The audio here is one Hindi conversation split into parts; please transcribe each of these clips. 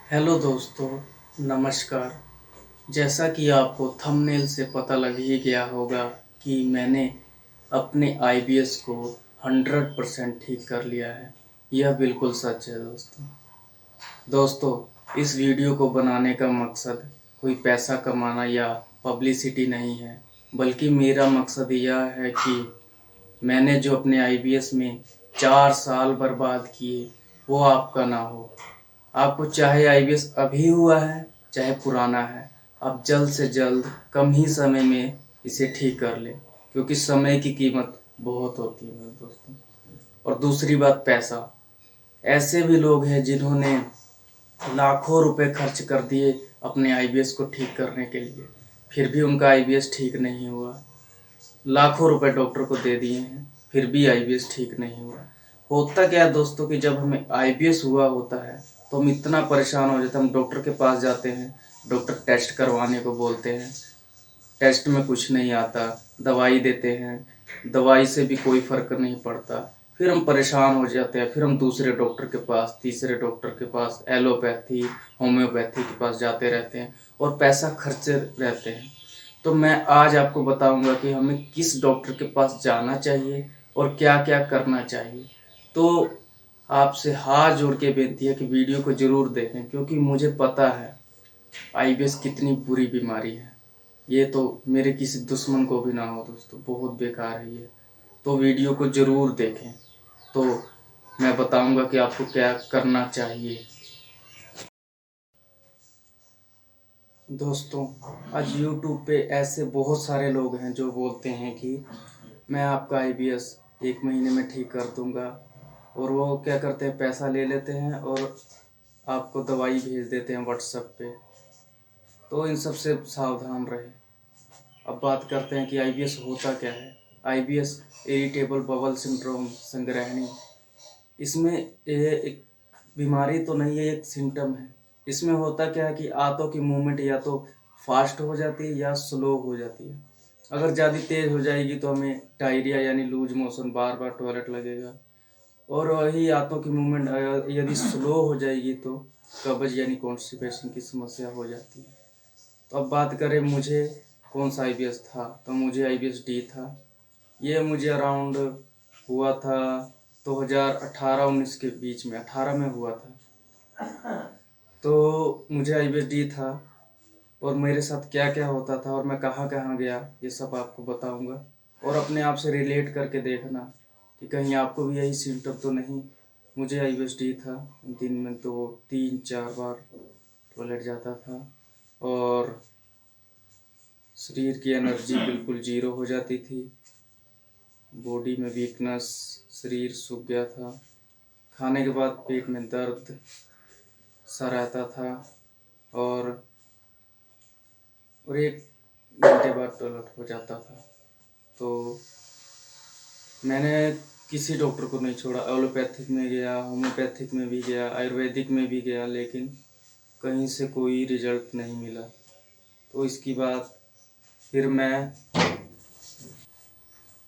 हेलो दोस्तों, नमस्कार। जैसा कि आपको थंबनेल से पता लग ही गया होगा कि मैंने अपने आईबीएस को 100% ठीक कर लिया है। यह बिल्कुल सच है दोस्तों, इस वीडियो को बनाने का मकसद कोई पैसा कमाना या पब्लिसिटी नहीं है, बल्कि मेरा मकसद यह है कि मैंने जो अपने आईबीएस में 4 साल बर्बाद किए वो आपका ना हो। आपको चाहे आईबीएस अभी हुआ है चाहे पुराना है, आप जल्द से जल्द कम ही समय में इसे ठीक कर लें, क्योंकि समय की कीमत बहुत होती है मेरे दोस्तों। और दूसरी बात, पैसा। ऐसे भी लोग हैं जिन्होंने लाखों रुपए खर्च कर दिए अपने आईबीएस को ठीक करने के लिए, फिर भी उनका आईबीएस ठीक नहीं हुआ। लाखों रुपए डॉक्टर को दे दिए हैं, फिर भी आईबीएस ठीक नहीं हुआ। होता क्या है दोस्तों कि जब हमें आईबीएस हुआ होता है तो हम इतना परेशान हो जाते हैं, हम डॉक्टर के पास जाते हैं, डॉक्टर टेस्ट करवाने को बोलते हैं, टेस्ट में कुछ नहीं आता, दवाई देते हैं, दवाई से भी कोई फर्क नहीं पड़ता। फिर हम परेशान हो जाते हैं, फिर हम दूसरे डॉक्टर के पास, तीसरे डॉक्टर के पास, एलोपैथी, होम्योपैथी के पास जाते रहते हैं और पैसा खर्चे रहते हैं। तो मैं आज आपको बताऊंगा कि हमें किस डॉक्टर के पास जाना चाहिए और क्या क्या करना चाहिए। तो आपसे हाथ जोड़ के बेनती है कि वीडियो को ज़रूर देखें, क्योंकि मुझे पता है आईबीएस कितनी बुरी बीमारी है। ये तो मेरे किसी दुश्मन को भी ना हो दोस्तों, बहुत बेकार है ये। तो वीडियो को ज़रूर देखें, तो मैं बताऊंगा कि आपको क्या करना चाहिए। दोस्तों, आज यूट्यूब पे ऐसे बहुत सारे लोग हैं जो बोलते हैं कि मैं आपका आईबीएस 1 महीने में ठीक कर दूंगा, और वो क्या करते हैं, पैसा ले लेते हैं और आपको दवाई भेज देते हैं व्हाट्सएप पे। तो इन सब से सावधान रहें। अब बात करते हैं कि आईबीएस होता क्या है। आईबीएस इरिटेबल बवल सिंड्रोम संग्रहणी, इसमें ये एक बीमारी तो नहीं है, एक सिम्टम है। इसमें होता क्या है कि आंतों की मूवमेंट या तो फास्ट हो जाती है या स्लो हो जाती है। अगर ज़्यादा तेज़ हो जाएगी तो हमें डायरिया यानी लूज मोशन, बार बार टॉयलेट लगेगा। और वही आंतों की मूवमेंट यदि स्लो हो जाएगी तो कब्ज यानी कॉन्स्टिपेशन की समस्या हो जाती है। तो अब बात करें मुझे कौन सा आईबीएस था, तो मुझे आईबीएस डी था। ये मुझे अराउंड हुआ था 2018-19 के बीच में, 18 में हुआ था। तो मुझे आईबीएस डी था, और मेरे साथ क्या क्या होता था और मैं कहाँ कहाँ गया ये सब आपको बताऊंगा। और अपने आप से रिलेट करके देखना कि कहीं आपको भी यही सिम्टम तो नहीं। मुझे आईबीएस डी था, दिन में तो 3-4 बार टॉयलेट जाता था, और शरीर की एनर्जी बिल्कुल जीरो हो जाती थी, बॉडी में वीकनेस, शरीर सूख गया था, खाने के बाद पेट में दर्द सा रहता था, और 1 घंटे बाद टॉयलेट हो जाता था। तो मैंने किसी डॉक्टर को नहीं छोड़ा, एलोपैथिक में गया, होम्योपैथिक में भी गया, आयुर्वेदिक में भी गया, लेकिन कहीं से कोई रिजल्ट नहीं मिला। तो इसकी बात फिर मैं,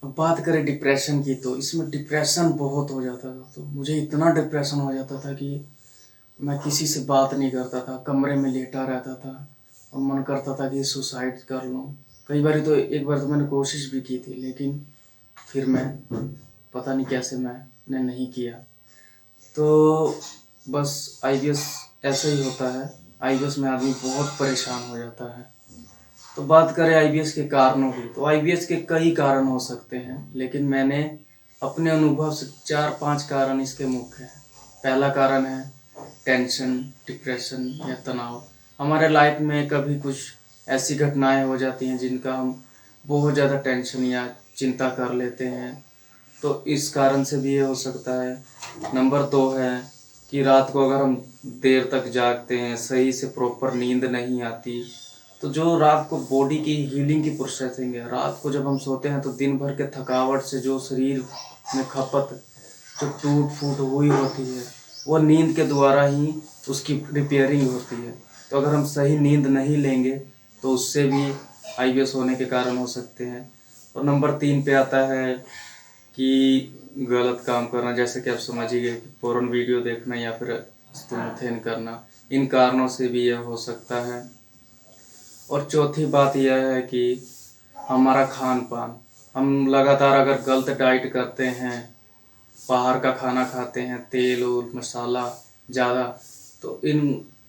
अब बात करें डिप्रेशन की, तो इसमें डिप्रेशन बहुत हो जाता था। तो मुझे इतना डिप्रेशन हो जाता था कि मैं किसी से बात नहीं करता था, कमरे में लेटा रहता था, और मन करता था कि सुसाइड कर लूँ। कई बार तो, एक बार तो मैंने कोशिश भी की थी, लेकिन फिर मैं, पता नहीं कैसे मैंने नहीं किया। तो बस आईबीएस ऐसा ही होता है, आईबीएस में आदमी बहुत परेशान हो जाता है। तो बात करें आईबीएस के कारणों की, तो आईबीएस के कई कारण हो सकते हैं, लेकिन मैंने अपने अनुभव से 4-5 कारण इसके मुख्य हैं। पहला कारण है टेंशन, डिप्रेशन या तनाव। हमारे लाइफ में कभी कुछ ऐसी घटनाएं हो जाती हैं जिनका हम बहुत ज़्यादा टेंशन या चिंता कर लेते हैं, तो इस कारण से भी ये हो सकता है। नंबर 2 है कि रात को अगर हम देर तक जागते हैं, सही से प्रॉपर नींद नहीं आती, तो जो रात को बॉडी की हीलिंग की प्रोसेसिंग है, रात को जब हम सोते हैं तो दिन भर के थकावट से जो शरीर में खपत जो टूट फूट हुई होती है, वो नींद के द्वारा ही उसकी रिपेयरिंग होती है। तो अगर हम सही नींद नहीं लेंगे तो उससे भी आईबीएस होने के कारण हो सकते हैं। और नंबर 3 पे आता है कि गलत काम करना, जैसे कि आप समझ ही गए, पोर्न वीडियो देखना या फिर स्तनपान करना, इन कारणों से भी यह हो सकता है। और चौथी बात यह है कि हमारा खान पान, हम लगातार अगर गलत डाइट करते हैं, बाहर का खाना खाते हैं, तेल और मसाला ज़्यादा, तो इन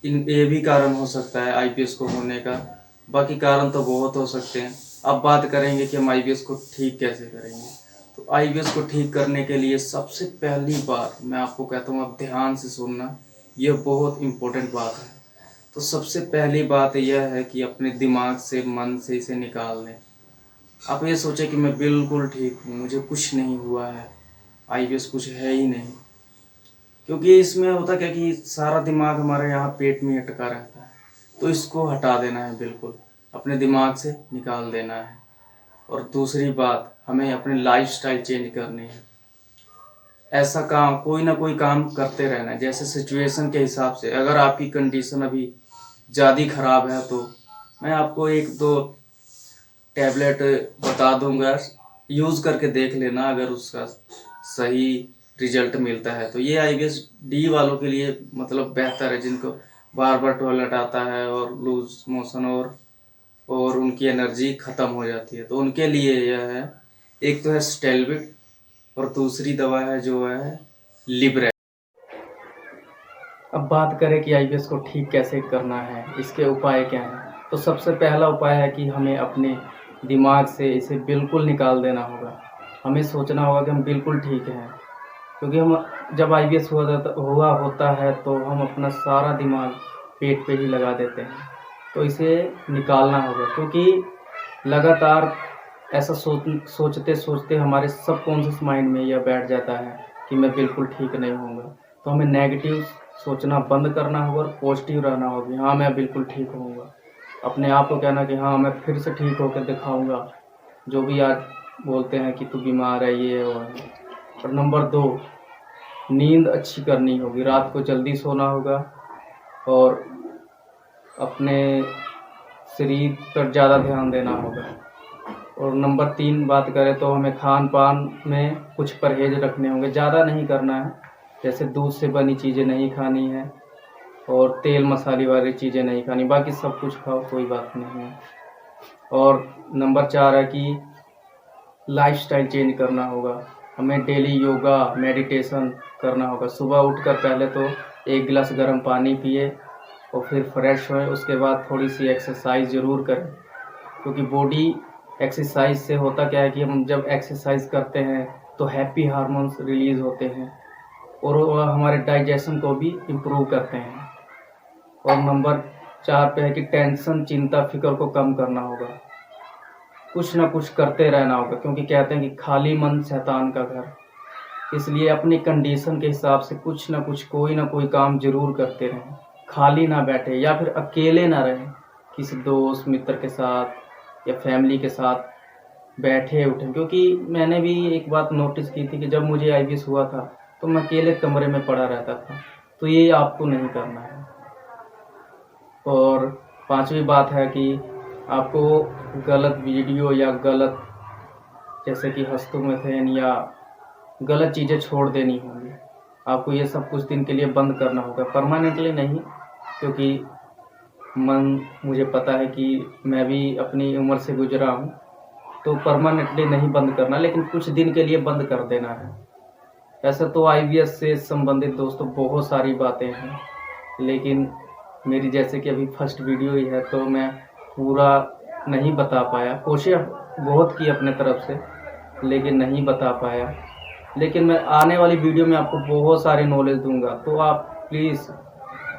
इन ये भी कारण हो सकता है आईबीएस को होने का। बाकी कारण तो बहुत हो सकते हैं। अब बात करेंगे कि हम आईबीएस को ठीक कैसे करेंगे। तो आईबीएस को ठीक करने के लिए सबसे पहली बात मैं आपको कहता हूँ, आप ध्यान से सुनना, ये बहुत इम्पोर्टेंट बात है। तो सबसे पहली बात यह है कि अपने दिमाग से, मन से इसे निकाल दें। आप ये सोचें कि मैं बिल्कुल ठीक हूँ, मुझे कुछ नहीं हुआ है, आईबीएस कुछ है ही नहीं। क्योंकि इसमें होता क्या कि सारा दिमाग हमारे यहाँ पेट में अटका रहता है, तो इसको हटा देना है, बिल्कुल अपने दिमाग से निकाल देना है। और दूसरी बात, हमें अपनी लाइफस्टाइल चेंज करनी है। ऐसा काम, कोई ना कोई काम करते रहना है, जैसे सिचुएशन के हिसाब से। अगर आपकी कंडीशन अभी ज़्यादा ख़राब है तो मैं आपको 1-2 टैबलेट बता दूंगा, यूज़ करके देख लेना। अगर उसका सही रिजल्ट मिलता है तो ये आईबीएस डी वालों के लिए मतलब बेहतर है, जिनको बार बार टॉयलेट आता है और लूज मोशन और उनकी एनर्जी ख़त्म हो जाती है, तो उनके लिए यह है। एक तो है स्टेलविट और दूसरी दवा है जो है लिब्रे। अब बात करें कि आईबीएस को ठीक कैसे करना है, इसके उपाय क्या हैं। तो सबसे पहला उपाय है कि हमें अपने दिमाग से इसे बिल्कुल निकाल देना होगा। हमें सोचना होगा कि हम बिल्कुल ठीक हैं, क्योंकि हम जब आईबीएस हुआ होता है तो हम अपना सारा दिमाग पेट पे ही लगा देते हैं। तो इसे निकालना होगा, क्योंकि लगातार ऐसा सोचते सोचते हमारे सबकॉन्शियस माइंड में यह बैठ जाता है कि मैं बिल्कुल ठीक नहीं होऊंगा। तो हमें नेगेटिव सोचना बंद करना होगा और पॉजिटिव रहना होगा कि हाँ मैं बिल्कुल ठीक होऊंगा। अपने आप को कहना कि हाँ मैं फिर से ठीक होकर दिखाऊंगा, जो भी आज बोलते हैं कि तू बीमार है, ये है वो है। और नंबर 2, नींद अच्छी करनी होगी, रात को जल्दी सोना होगा और अपने शरीर पर ज़्यादा ध्यान देना होगा। और नंबर 3 बात करें तो हमें खान पान में कुछ परहेज रखने होंगे, ज़्यादा नहीं करना है। जैसे दूध से बनी चीज़ें नहीं खानी है और तेल मसाले वाली चीज़ें नहीं खानी, बाकी सब कुछ खाओ, कोई बात नहीं है। और नंबर 4 है कि लाइफस्टाइल चेंज करना होगा। हमें डेली योगा मेडिटेशन करना होगा। सुबह उठकर पहले तो 1 गिलास गर्म पानी पिए और फिर फ्रेश होए, उसके बाद थोड़ी सी एक्सरसाइज ज़रूर करें। क्योंकि बॉडी एक्सरसाइज से होता क्या है कि हम जब एक्सरसाइज करते हैं तो हैप्पी हार्मोन्स रिलीज़ होते हैं और वो हमारे डाइजेशन को भी इम्प्रूव करते हैं। और नंबर 4 पे है कि टेंशन, चिंता, फिक्र को कम करना होगा। कुछ ना कुछ करते रहना होगा, क्योंकि कहते हैं कि खाली मन शैतान का घर। इसलिए अपनी कंडीशन के हिसाब से कुछ ना कुछ, कोई ना कोई काम जरूर करते रहें। खाली ना बैठे या फिर अकेले ना रहें, किसी दोस्त मित्र के साथ या फैमिली के साथ बैठे उठें। क्योंकि मैंने भी एक बात नोटिस की थी कि जब मुझे आईबीएस हुआ था तो मैं अकेले कमरे में पड़ा रहता था। तो ये आपको नहीं करना है। और 5वीं बात है कि आपको गलत वीडियो या गलत, जैसे कि हस्तुमैथुन या गलत चीज़ें छोड़ देनी होंगी। आपको ये सब कुछ दिन के लिए बंद करना होगा, परमानेंटली नहीं। क्योंकि मुझे पता है कि मैं भी अपनी उम्र से गुजरा हूँ, तो परमानेंटली नहीं बंद करना, लेकिन कुछ दिन के लिए बंद कर देना है। ऐसा तो आईबीएस से संबंधित दोस्तों बहुत सारी बातें हैं, लेकिन मेरी जैसे कि अभी फर्स्ट वीडियो ही है तो मैं पूरा नहीं बता पाया। कोशिश बहुत की अपने तरफ से, लेकिन नहीं बता पाया। लेकिन मैं आने वाली वीडियो में आपको बहुत सारी नॉलेज दूंगा, तो आप प्लीज़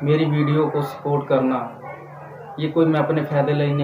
मेरी वीडियो को सपोर्ट करना। ये कोई मैं अपने फ़ायदे लिए नहीं